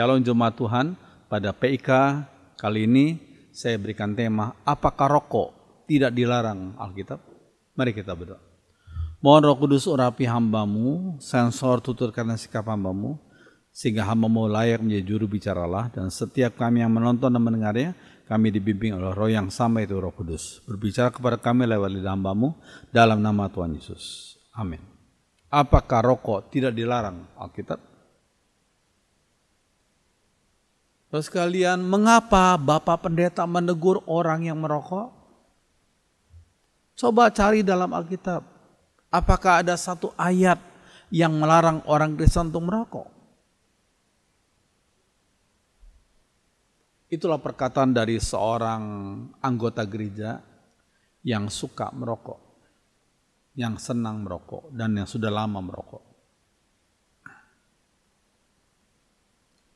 Shalom Jemaat Tuhan, pada PIK kali ini saya berikan tema, apakah rokok tidak dilarang Alkitab? Mari kita berdoa. Mohon Roh Kudus urapi hamba-Mu, sensor tuturkan sikap hamba-Mu, sehingga hamba-Mu layak menjadi juru bicara Allah, dan setiap kami yang menonton dan mendengarnya, kami dibimbing oleh Roh yang sama, itu Roh Kudus. Berbicara kepada kami lewat lidah hamba-Mu, dalam nama Tuhan Yesus. Amin. Apakah rokok tidak dilarang Alkitab? Terus sekalian, mengapa Bapak Pendeta menegur orang yang merokok? Coba cari dalam Alkitab. Apakah ada satu ayat yang melarang orang Kristen untuk merokok? Itulah perkataan dari seorang anggota gereja yang suka merokok, yang senang merokok, dan yang sudah lama merokok.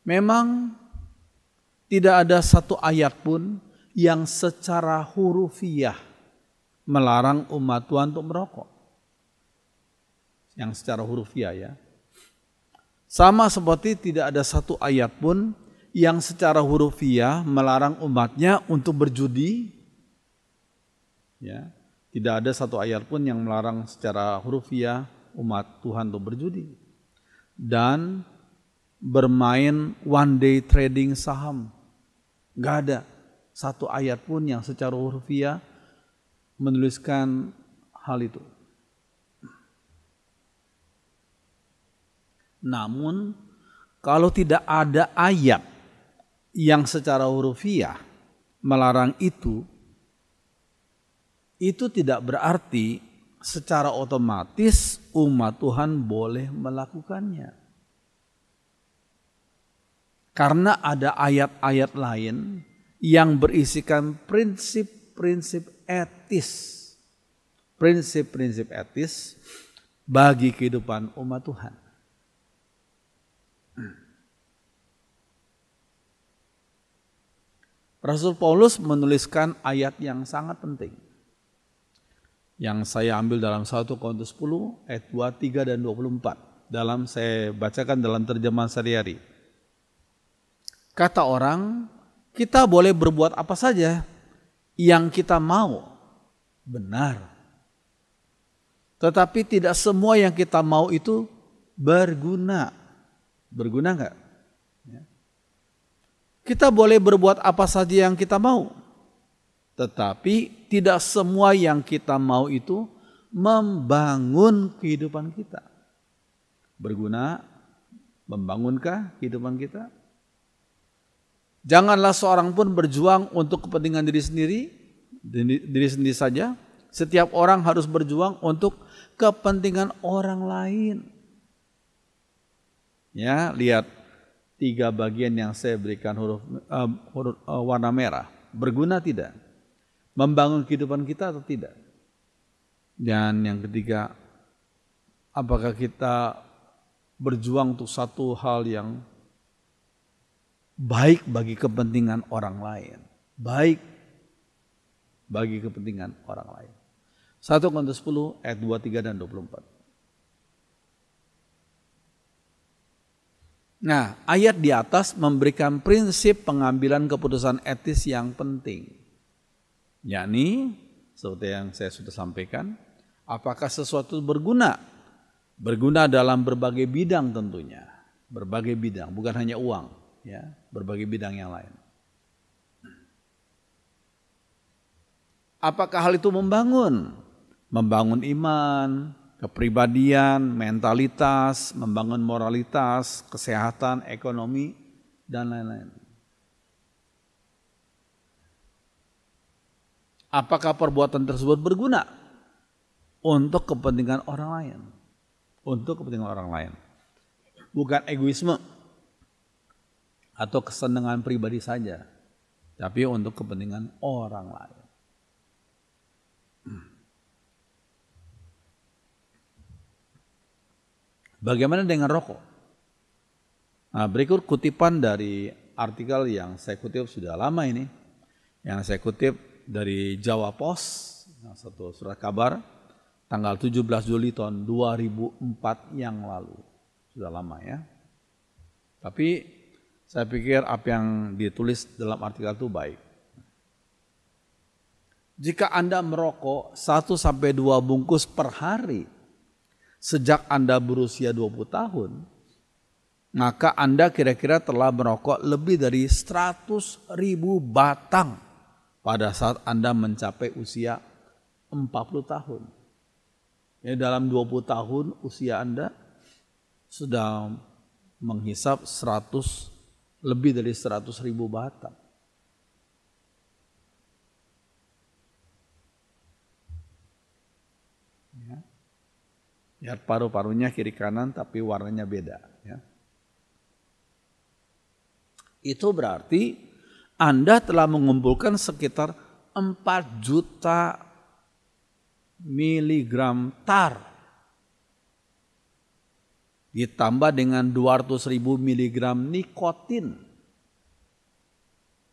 Memang tidak ada satu ayat pun yang secara hurufiah melarang umat Tuhan untuk merokok. Yang secara hurufiah ya. Sama seperti tidak ada satu ayat pun yang secara hurufiah melarang umatnya untuk berjudi. Ya, tidak ada satu ayat pun yang melarang secara hurufiah umat Tuhan untuk berjudi. Dan bermain one day trading saham. Gak ada satu ayat pun yang secara hurufiah menuliskan hal itu. Namun kalau tidak ada ayat yang secara hurufiah melarang itu tidak berarti secara otomatis umat Tuhan boleh melakukannya. Karena ada ayat-ayat lain yang berisikan prinsip-prinsip etis. Prinsip-prinsip etis bagi kehidupan umat Tuhan. Rasul Paulus menuliskan ayat yang sangat penting. Yang saya ambil dalam 1 Korintus 10 ayat 23 dan 24. Saya bacakan dalam terjemahan sehari-hari. Kata orang, kita boleh berbuat apa saja yang kita mau. Benar. Tetapi tidak semua yang kita mau itu berguna. Berguna enggak? Ya. Kita boleh berbuat apa saja yang kita mau. Tetapi tidak semua yang kita mau itu membangun kehidupan kita. Berguna, membangunkah kehidupan kita? Janganlah seorang pun berjuang untuk kepentingan diri sendiri saja. Setiap orang harus berjuang untuk kepentingan orang lain. Ya, lihat 3 bagian yang saya berikan huruf warna merah. Berguna tidak? Membangun kehidupan kita atau tidak? Dan yang ketiga, apakah kita berjuang untuk satu hal yang baik bagi kepentingan orang lain. Baik bagi kepentingan orang lain. 1 Korintus 10 ayat 23 dan 24. Nah, ayat di atas memberikan prinsip pengambilan keputusan etis yang penting. Yakni, seperti yang saya sudah sampaikan, apakah sesuatu berguna? Berguna dalam berbagai bidang tentunya. Berbagai bidang, bukan hanya uang. Ya, berbagai bidang yang lain. Apakah hal itu membangun? Membangun iman, kepribadian, mentalitas, membangun moralitas, kesehatan, ekonomi, dan lain-lain. Apakah perbuatan tersebut berguna untuk kepentingan orang lain? Untuk kepentingan orang lain. Bukan egoisme atau kesenangan pribadi saja, tapi untuk kepentingan orang lain. Bagaimana dengan rokok? Nah, berikut kutipan dari artikel yang saya kutip sudah lama ini, yang saya kutip dari Jawa Pos, satu surat kabar, tanggal 17 Juli tahun 2004 yang lalu. Sudah lama ya. Tapi Saya pikir apa yang ditulis dalam artikel itu baik. Jika Anda merokok 1-2 bungkus per hari sejak Anda berusia 20 tahun, maka Anda kira-kira telah merokok lebih dari 100.000 batang pada saat Anda mencapai usia 40 tahun. Ya, dalam 20 tahun usia Anda sudah menghisap lebih dari 100.000 batang. Ya. Lihat paru-parunya kiri kanan tapi warnanya beda. Ya. Itu berarti Anda telah mengumpulkan sekitar 4 juta miligram tar ditambah dengan 200.000 miligram nikotin.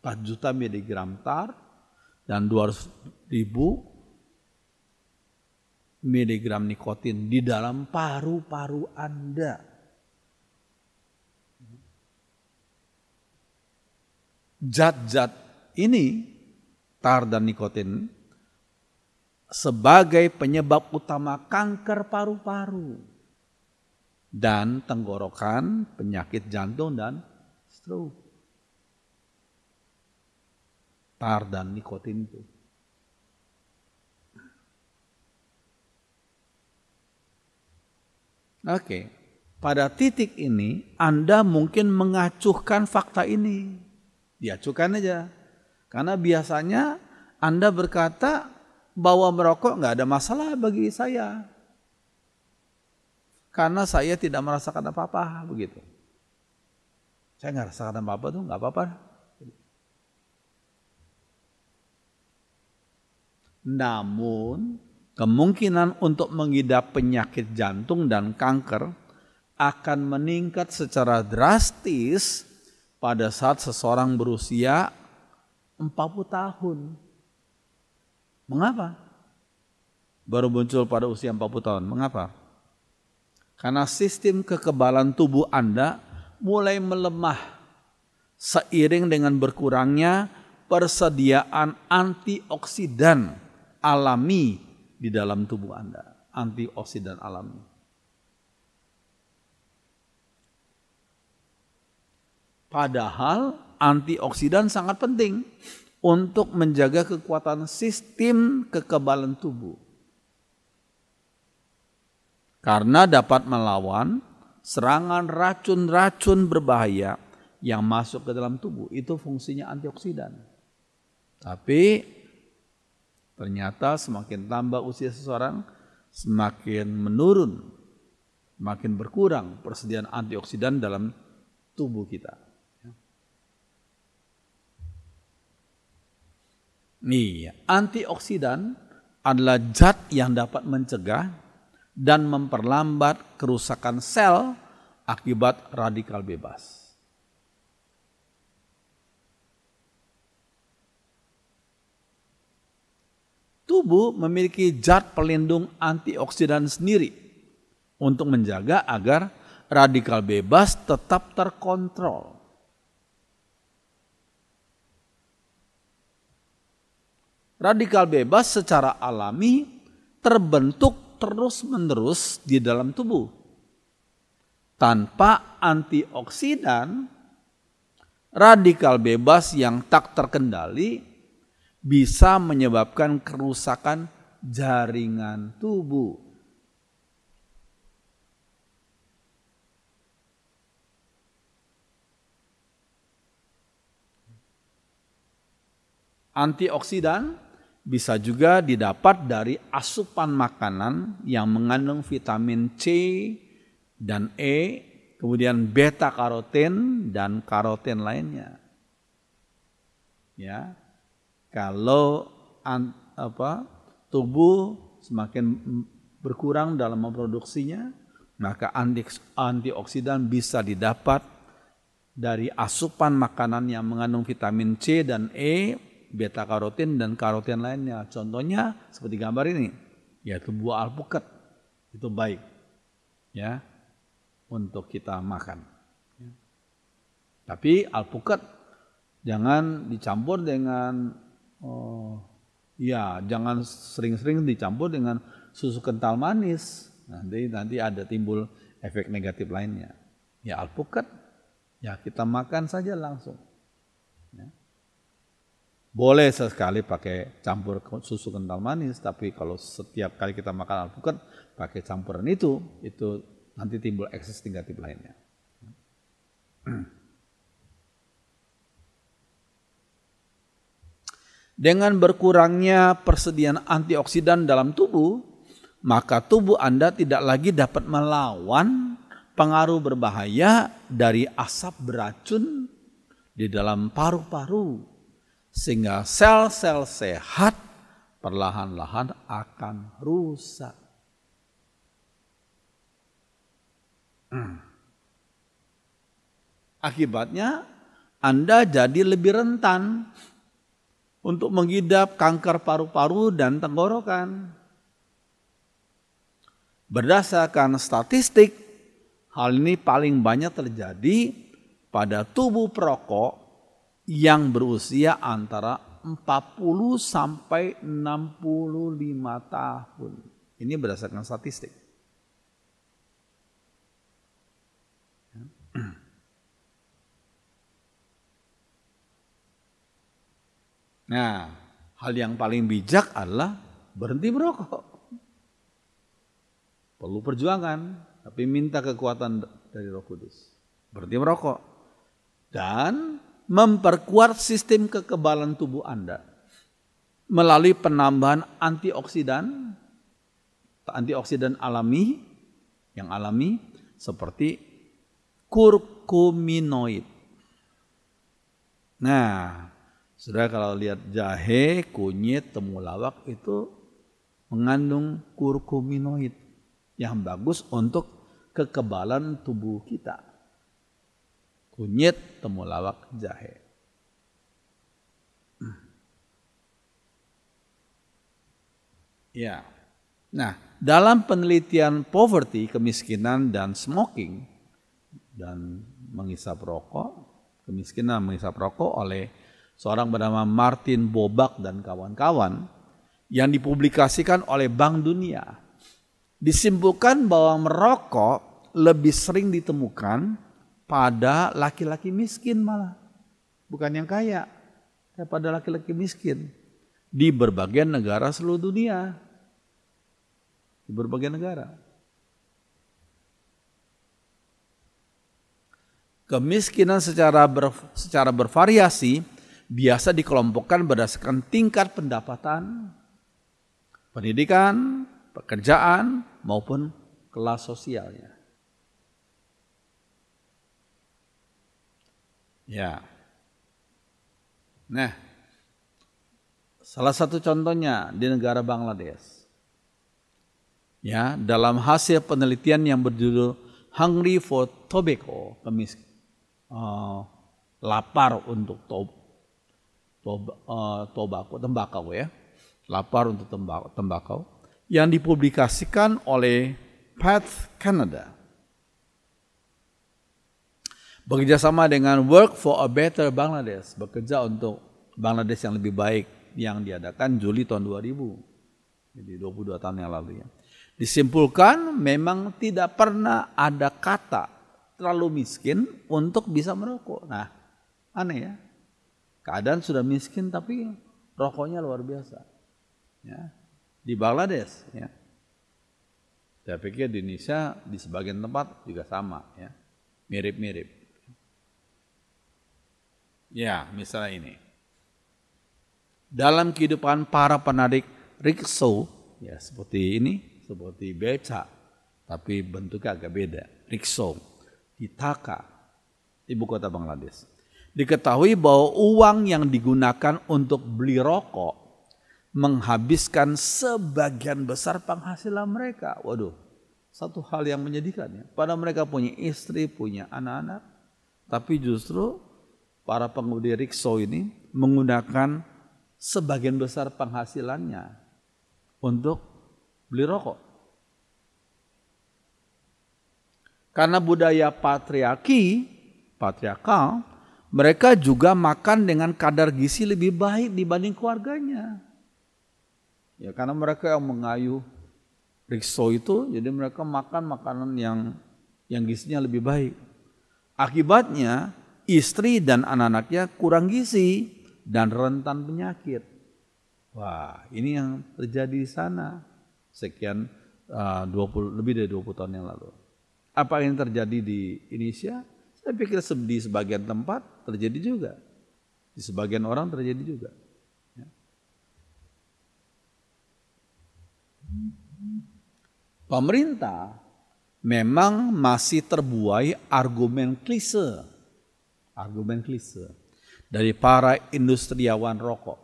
4 juta miligram tar dan 200.000 miligram nikotin di dalam paru-paru Anda. Zat-zat ini, tar dan nikotin, sebagai penyebab utama kanker paru-paru dan tenggorokan, penyakit jantung dan stroke. Tar dan nikotin itu. Oke, pada titik ini Anda mungkin mengacuhkan fakta ini. Diacuhkan aja. Karena biasanya Anda berkata bahwa merokok nggak ada masalah bagi saya. Karena saya tidak merasakan apa-apa, begitu. Saya nggak merasakan apa-apa tuh, nggak apa-apa. Namun, kemungkinan untuk mengidap penyakit jantung dan kanker akan meningkat secara drastis pada saat seseorang berusia 40 tahun. Mengapa? Baru muncul pada usia 40 tahun. Mengapa? Karena sistem kekebalan tubuh Anda mulai melemah seiring dengan berkurangnya persediaan antioksidan alami di dalam tubuh Anda. Antioksidan alami. Padahal antioksidan sangat penting untuk menjaga kekuatan sistem kekebalan tubuh. Karena dapat melawan serangan racun-racun berbahaya yang masuk ke dalam tubuh. Itu fungsinya antioksidan. Tapi ternyata semakin tambah usia seseorang, semakin menurun, semakin berkurang persediaan antioksidan dalam tubuh kita. Antioksidan adalah zat yang dapat mencegah dan memperlambat kerusakan sel akibat radikal bebas. Tubuh memiliki zat pelindung antioksidan sendiri untuk menjaga agar radikal bebas tetap terkontrol. Radikal bebas secara alami terbentuk terus-menerus di dalam tubuh. Tanpa antioksidan, radikal bebas yang tak terkendali bisa menyebabkan kerusakan jaringan tubuh. Antioksidan bisa juga didapat dari asupan makanan yang mengandung vitamin C dan E, kemudian beta karoten dan karoten lainnya. Ya, kalau tubuh semakin berkurang dalam memproduksinya, maka antioksidan bisa didapat dari asupan makanan yang mengandung vitamin C dan E, beta karotin dan karoten lainnya. Contohnya seperti gambar ini, yaitu buah alpukat. Itu baik ya untuk kita makan. Tapi alpukat jangan dicampur dengan jangan sering-sering dicampur dengan susu kental manis. Nanti ada timbul efek negatif lainnya. Ya alpukat ya kita makan saja langsung. Ya. Boleh sesekali pakai campur susu kental manis, tapi kalau setiap kali kita makan alpukat pakai campuran itu nanti timbul ekses negatif lainnya. Dengan berkurangnya persediaan antioksidan dalam tubuh, maka tubuh Anda tidak lagi dapat melawan pengaruh berbahaya dari asap beracun di dalam paru-paru, sehingga sel-sel sehat perlahan-lahan akan rusak. Akibatnya Anda jadi lebih rentan untuk mengidap kanker paru-paru dan tenggorokan. Berdasarkan statistik, hal ini paling banyak terjadi pada tubuh perokok yang berusia antara 40 sampai 65 tahun. Ini berdasarkan statistik. Nah, hal yang paling bijak adalah berhenti merokok. Perlu perjuangan, tapi minta kekuatan dari Roh Kudus. Berhenti merokok. Dan memperkuat sistem kekebalan tubuh Anda melalui penambahan antioksidan alami, yang alami seperti kurkuminoid. Nah, Saudara kalau lihat jahe, kunyit, temulawak itu mengandung kurkuminoid yang bagus untuk kekebalan tubuh kita. Kunyit, temulawak, jahe. Ya. Nah, dalam penelitian poverty, kemiskinan dan smoking dan menghisap rokok, kemiskinan menghisap rokok oleh seorang bernama Martin Bobak dan kawan-kawan yang dipublikasikan oleh Bank Dunia, disimpulkan bahwa merokok lebih sering ditemukan pada laki-laki miskin malah, bukan yang kaya, pada laki-laki miskin di berbagai negara seluruh dunia, di berbagai negara. Kemiskinan secara bervariasi biasa dikelompokkan berdasarkan tingkat pendapatan, pendidikan, pekerjaan, maupun kelas sosialnya. Ya. Nah, salah satu contohnya di negara Bangladesh. Ya, dalam hasil penelitian yang berjudul Hungry for Tobacco, lapar untuk tembakau ya, lapar untuk tembakau, yang dipublikasikan oleh Path Canada bekerja sama dengan Work for a Better Bangladesh, bekerja untuk Bangladesh yang lebih baik, yang diadakan Juli tahun 2000, jadi 22 tahun yang lalu ya. Disimpulkan memang tidak pernah ada kata terlalu miskin untuk bisa merokok. Nah, aneh ya. Keadaan sudah miskin tapi rokoknya luar biasa. Ya. Di Bangladesh ya. Saya pikir di Indonesia di sebagian tempat juga sama ya. Mirip-mirip. Ya, misalnya ini. Dalam kehidupan para penarik rickshaw ya seperti ini, seperti beca tapi bentuknya agak beda. Rickshaw di Dhaka, ibu kota Bangladesh. Diketahui bahwa uang yang digunakan untuk beli rokok menghabiskan sebagian besar penghasilan mereka. Waduh, satu hal yang menyedihkan ya. Padahal mereka punya istri, punya anak-anak, tapi justru para pengemudi rickshaw ini menggunakan sebagian besar penghasilannya untuk beli rokok. Karena budaya patriarkal, mereka juga makan dengan kadar gizi lebih baik dibanding keluarganya. Ya, karena mereka yang mengayuh rikso itu, jadi mereka makan makanan yang gizinya lebih baik. Akibatnya istri dan anak-anaknya kurang gizi dan rentan penyakit. Wah, ini yang terjadi di sana sekian lebih dari 20 tahun yang lalu. Apa yang terjadi di Indonesia? Saya pikir di sebagian tempat terjadi juga. Di sebagian orang terjadi juga. Ya. Pemerintah memang masih terbuai argumen klise dari para industriawan rokok.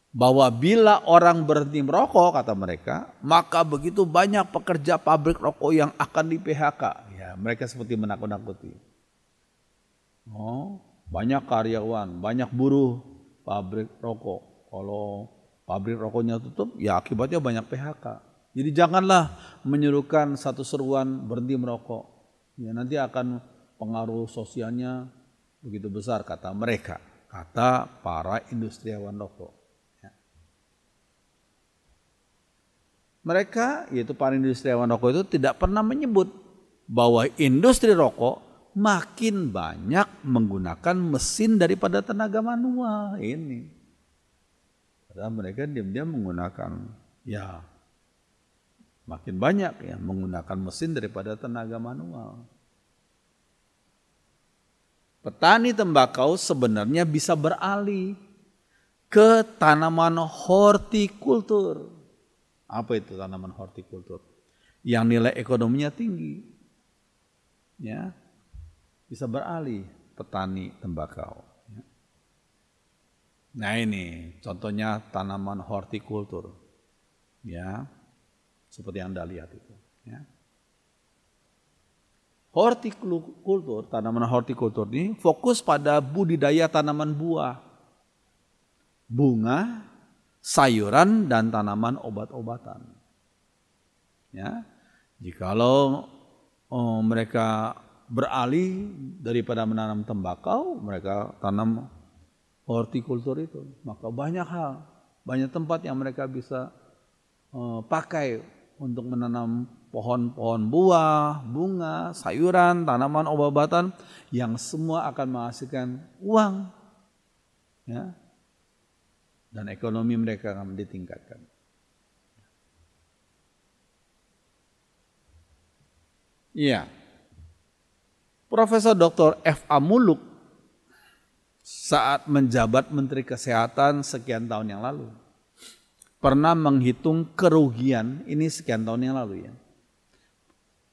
Bahwa bila orang berhenti merokok, kata mereka, maka begitu banyak pekerja pabrik rokok yang akan di PHK. Ya, mereka seperti menakut-nakuti. Oh, banyak karyawan, banyak buruh pabrik rokok. Kalau pabrik rokoknya tutup, ya akibatnya banyak PHK. Jadi janganlah menyerukan satu seruan berhenti merokok. Ya, nanti akan pengaruh sosialnya begitu besar, kata mereka, kata para industriawan rokok. Mereka, yaitu para industriawan rokok itu tidak pernah menyebut bahwa industri rokok makin banyak menggunakan mesin daripada tenaga manual ini. Padahal mereka diam-diam menggunakan, ya makin banyak ya menggunakan mesin daripada tenaga manual. Petani tembakau sebenarnya bisa beralih ke tanaman hortikultur. Apa itu tanaman hortikultur? Yang nilai ekonominya tinggi. Ya. Bisa beralih petani tembakau. Ya. Nah, ini contohnya tanaman hortikultur. Ya. Seperti yang Anda lihat itu, ya. Hortikultur, tanaman hortikultur ini fokus pada budidaya tanaman buah, bunga, sayuran dan tanaman obat-obatan. Ya, jikalau mereka beralih daripada menanam tembakau, mereka tanam hortikultur itu, maka banyak tempat yang mereka bisa pakai untuk menanam pohon-pohon buah, bunga, sayuran, tanaman obat-obatan yang semua akan menghasilkan uang. Ya. Dan ekonomi mereka akan ditingkatkan. Iya. Profesor Dr. F.A. Muluk saat menjabat Menteri Kesehatan sekian tahun yang lalu pernah menghitung kerugian, ini sekian tahun yang lalu ya.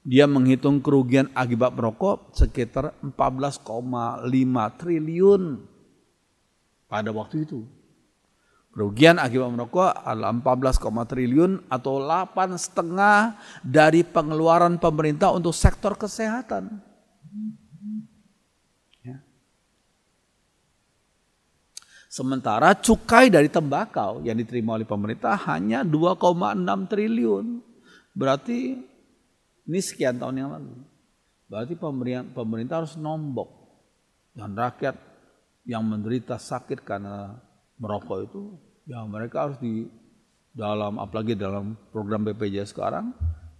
Dia menghitung kerugian akibat merokok sekitar 14,5 triliun pada waktu itu. Kerugian akibat merokok adalah 14, triliun atau 8,5 dari pengeluaran pemerintah untuk sektor kesehatan. Ya. Sementara cukai dari tembakau yang diterima oleh pemerintah hanya 2,6 triliun. Berarti ini sekian tahun yang lalu. Berarti pemerintah harus nombok. Dan rakyat yang menderita sakit karena merokok itu, ya mereka harus apalagi dalam program BPJS sekarang,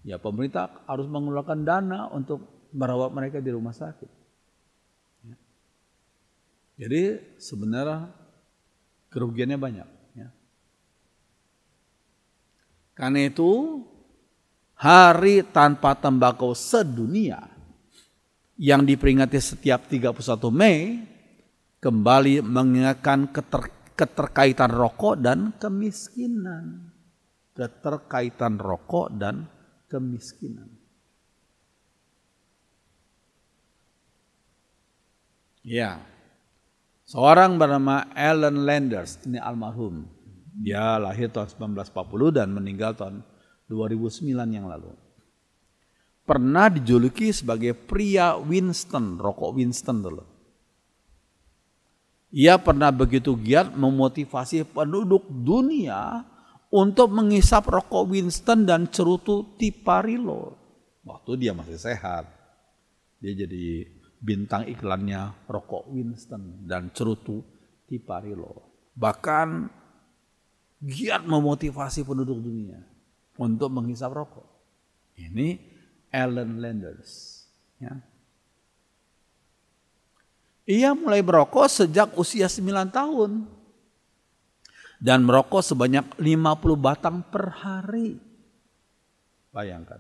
ya pemerintah harus mengeluarkan dana untuk merawat mereka di rumah sakit. Ya. Jadi sebenarnya kerugiannya banyak. Ya. Karena itu Hari Tanpa Tembakau Sedunia yang diperingati setiap 31 Mei kembali mengingatkan keterkaitan rokok dan kemiskinan. Keterkaitan rokok dan kemiskinan. Ya, seorang bernama Alan Landers, ini almarhum. Dia lahir tahun 1940 dan meninggal tahun 2009 yang lalu. Pernah dijuluki sebagai pria Winston, rokok Winston dulu. Ia pernah begitu giat memotivasi penduduk dunia untuk menghisap rokok Winston dan cerutu Tiparillo. Waktu dia masih sehat. Dia jadi bintang iklannya rokok Winston dan cerutu Tiparillo. Bahkan giat memotivasi penduduk dunia untuk menghisap rokok. Ini Alan Landers. Ya. Ia mulai merokok sejak usia 9 tahun. Dan merokok sebanyak 50 batang per hari. Bayangkan.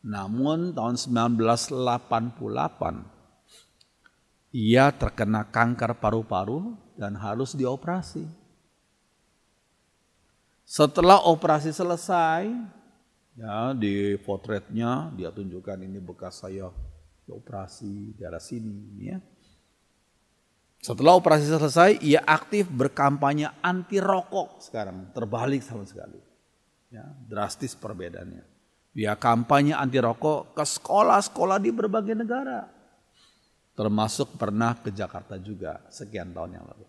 Namun tahun 1988 ia terkena kanker paru-paru dan harus dioperasi. Setelah operasi selesai, ya di potretnya dia tunjukkan ini bekas saya dioperasi di daerah sini, ya. Setelah operasi selesai, ia aktif berkampanye anti rokok sekarang, terbalik sama sekali. Ya, drastis perbedaannya. Dia kampanye anti rokok ke sekolah-sekolah di berbagai negara. Termasuk pernah ke Jakarta juga sekian tahun yang lalu.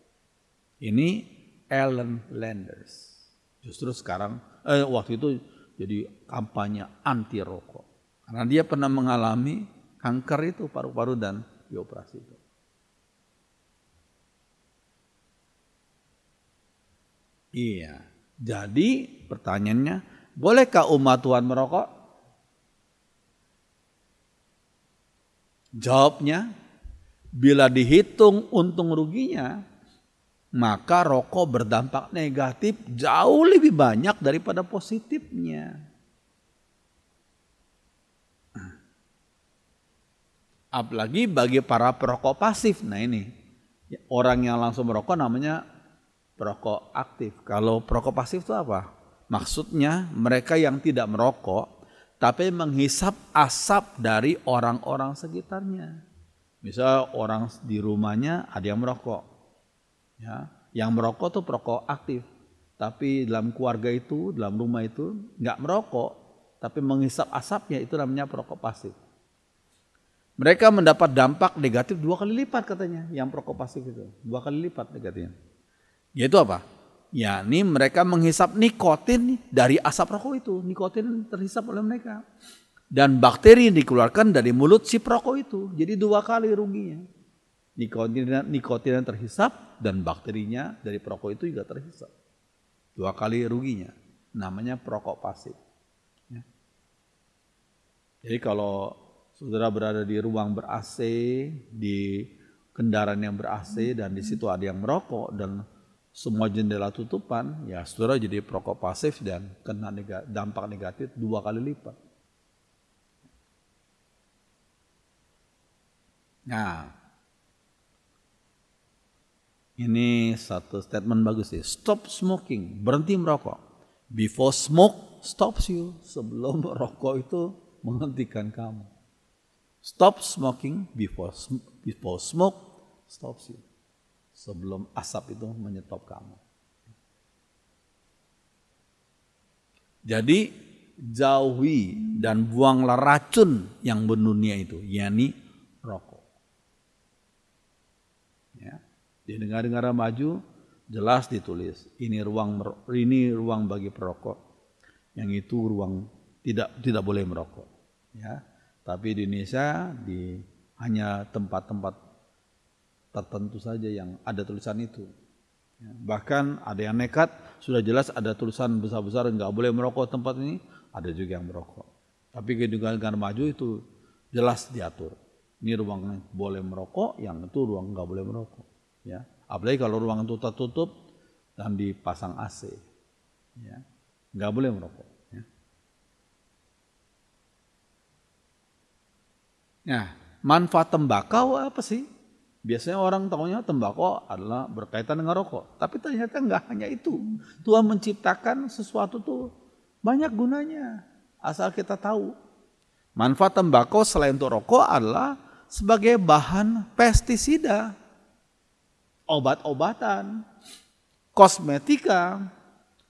Ini Alan Landers. Justru sekarang, waktu itu jadi kampanye anti rokok. Karena dia pernah mengalami kanker itu paru-paru dan dioperasi itu. Iya, jadi pertanyaannya, bolehkah umat Tuhan merokok? Jawabnya, bila dihitung untung ruginya, maka rokok berdampak negatif jauh lebih banyak daripada positifnya. Apalagi bagi para perokok pasif. Nah ini, orang yang langsung merokok namanya perokok aktif. Kalau perokok pasif itu apa? Maksudnya mereka yang tidak merokok tapi menghisap asap dari orang-orang sekitarnya. Misal orang di rumahnya ada yang merokok. Ya, yang merokok tuh perokok aktif. Tapi dalam keluarga itu, dalam rumah itu nggak merokok tapi menghisap asapnya, itu namanya perokok pasif. Mereka mendapat dampak negatif 2 kali lipat katanya, yang perokok pasif itu. 2 kali lipat negatifnya. Yaitu apa? Yakni mereka menghisap nikotin dari asap rokok itu. Nikotin terhisap oleh mereka. Dan bakteri yang dikeluarkan dari mulut si perokok itu. Jadi 2 kali ruginya. Nikotin yang terhisap dan bakterinya dari perokok itu juga terhisap. 2 kali ruginya. Namanya perokok pasif. Ya. Jadi kalau saudara berada di ruang ber-AC, di kendaraan yang ber-AC dan di situ ada yang merokok dan semua jendela tutupan, ya saudara jadi perokok pasif dan kena dampak negatif 2 kali lipat. Nah, ini satu statement bagus sih. Stop smoking, berhenti merokok. Before smoke stops you, sebelum merokok itu menghentikan kamu. Stop smoking before smoke stops you. Sebelum asap itu menyetop kamu. Jadi jauhi dan buanglah racun yang mendunia itu, yakni rokok. Ya. Di negara-negara maju jelas ditulis ini ruang bagi perokok, yang itu ruang tidak boleh merokok. Ya. Tapi di Indonesia hanya tempat-tempat tertentu saja yang ada tulisan itu. Bahkan ada yang nekat, sudah jelas ada tulisan besar-besar nggak boleh merokok tempat ini, ada juga yang merokok. Tapi di negara maju itu jelas diatur. Ini ruang boleh merokok, yang itu ruang nggak boleh merokok. Ya, apalagi kalau ruang itu tertutup dan dipasang AC, ya, nggak boleh merokok. Ya. Nah, manfaat tembakau apa sih? Biasanya orang tahunya tembakau adalah berkaitan dengan rokok. Tapi ternyata enggak hanya itu. Tuhan menciptakan sesuatu tuh banyak gunanya. Asal kita tahu. Manfaat tembakau selain untuk rokok adalah sebagai bahan pestisida, obat-obatan, kosmetika,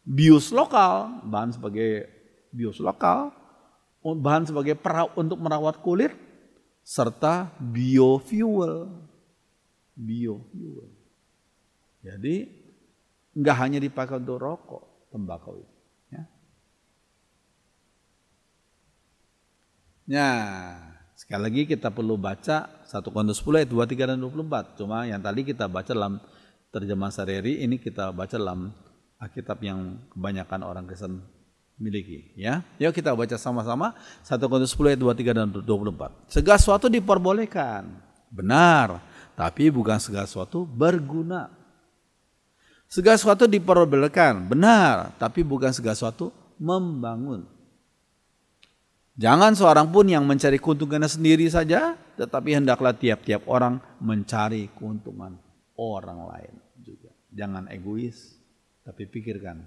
bius lokal, bahan sebagai bius lokal, bahan sebagai untuk merawat kulit, serta biofuel. Biofuel. Jadi nggak hanya dipakai untuk rokok, tembakau itu. Ya. Nah, sekali lagi kita perlu baca 1 Korintus 10 ayat 23 dan 24. Cuma yang tadi kita baca dalam terjemahan sehari-hari, ini kita baca dalam Alkitab yang kebanyakan orang Kristen miliki. Ya, yuk kita baca sama-sama 1 Korintus 10 ayat 23 dan 24. Segala sesuatu diperbolehkan, benar, tapi bukan segala sesuatu berguna. Segala sesuatu diperbolehkan, benar, tapi bukan segala sesuatu membangun. Jangan seorang pun yang mencari keuntungannya sendiri saja, tetapi hendaklah tiap-tiap orang mencari keuntungan orang lain juga. Jangan egois, tapi pikirkan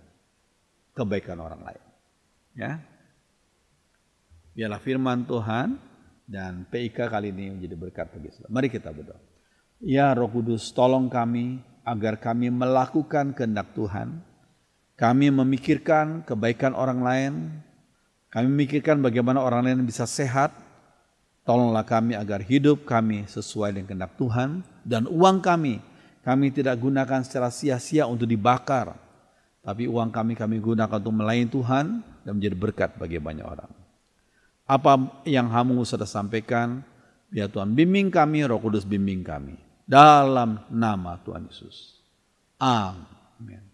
kebaikan orang lain. Ya, biarlah firman Tuhan dan PIK kali ini menjadi berkat bagi kita. Mari kita berdoa. Ya Roh Kudus, tolong kami agar kami melakukan kehendak Tuhan. Kami memikirkan kebaikan orang lain. Kami memikirkan bagaimana orang lain bisa sehat. Tolonglah kami agar hidup kami sesuai dengan kehendak Tuhan. Dan uang kami tidak gunakan secara sia-sia untuk dibakar. Tapi uang kami gunakan untuk melayani Tuhan dan menjadi berkat bagi banyak orang. Apa yang Kamu sudah sampaikan, biar Tuhan bimbing kami, Roh Kudus bimbing kami. Dalam nama Tuhan Yesus. Amin.